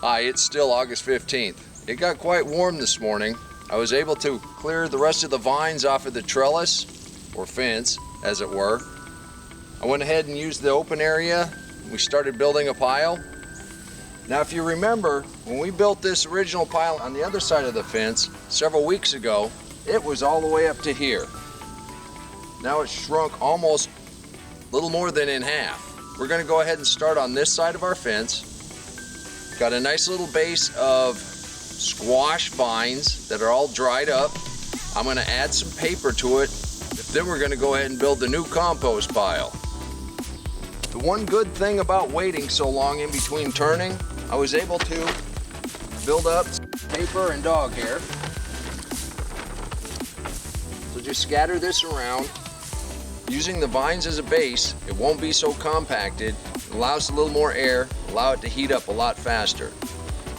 Hi, it's still August 15th. It got quite warm this morning. I was able to clear the rest of the vines off of the trellis, or fence, as it were. I went ahead and used the open area. We started building a pile. Now, if you remember, when we built this original pile on the other side of the fence several weeks ago, it was all the way up to here. Now it's shrunk almost a little more than in half. We're going to go ahead and start on this side of our fence. Got a nice little base of squash vines that are all dried up. I'm going to add some paper to it. Then we're going to go ahead and build the new compost pile. The one good thing about waiting so long in between turning, I was able to build up paper and dog hair. So just scatter this around. Using the vines as a base, it won't be so compacted. It allows a little more air, allow it to heat up a lot faster.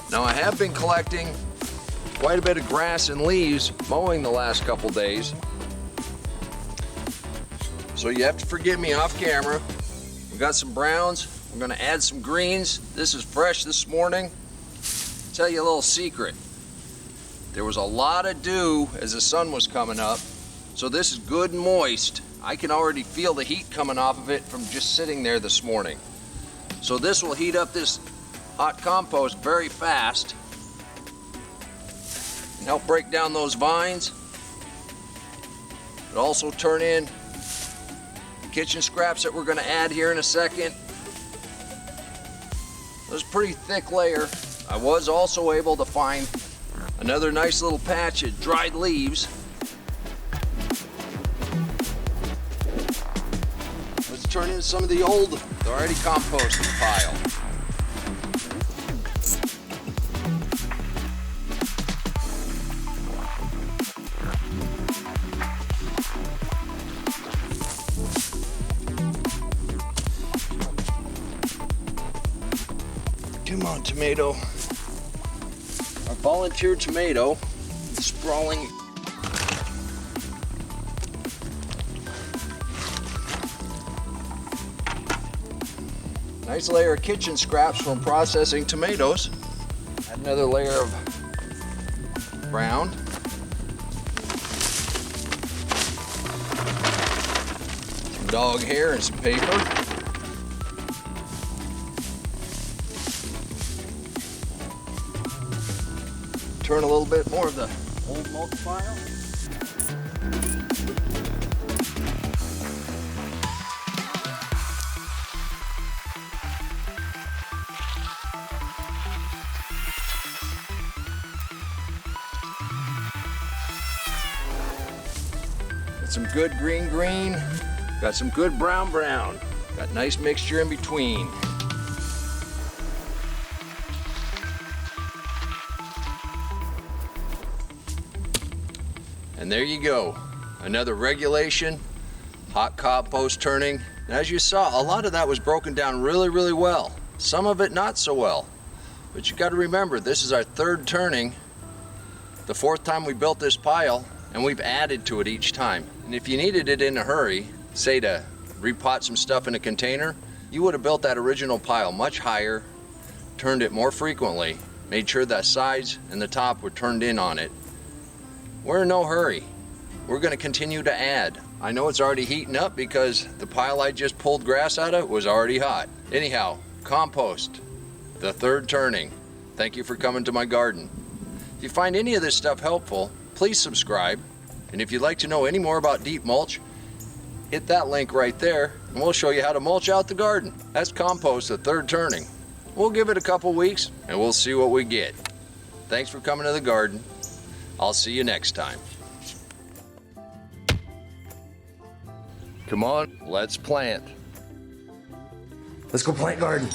Now, I have been collecting quite a bit of grass and leaves mowing the last couple days. So you have to forgive me off camera. We've got some browns. I'm going to add some greens. This is fresh this morning. I'll tell you a little secret. There was a lot of dew as the sun was coming up, so this is good and moist. I can already feel the heat coming off of it from just sitting there this morning. So this will heat up this hot compost very fast and help break down those vines. It'll also turn in the kitchen scraps that we're going to add here in a second. There's a pretty thick layer. I was also able to find another nice little patch of dried leaves. Let's turn in some of the old, already composted pile. Come on, tomato. Our volunteer tomato is sprawling. Nice layer of kitchen scraps from processing tomatoes. Add another layer of brown. Some dog hair and some paper. Turn a little bit more of the old mulch pile. Got some good green, got some good brown. Got nice mixture in between. And there you go, another regulation, hot compost turning. And as you saw, a lot of that was broken down really well. Some of it not so well. But you got to remember, this is our third turning, the fourth time we built this pile, and we've added to it each time. And if you needed it in a hurry, say to repot some stuff in a container, you would have built that original pile much higher, turned it more frequently, made sure that sides and the top were turned in on it. We're in no hurry. We're going to continue to add. I know it's already heating up because the pile I just pulled grass out of was already hot. Anyhow, compost, the third turning. Thank you for coming to my garden. If you find any of this stuff helpful, please subscribe. And if you'd like to know any more about deep mulch, hit that link right there and we'll show you how to mulch out the garden. That's compost, the third turning. We'll give it a couple weeks and we'll see what we get. Thanks for coming to the garden. I'll see you next time. Come on, let's plant. Let's go plant garden.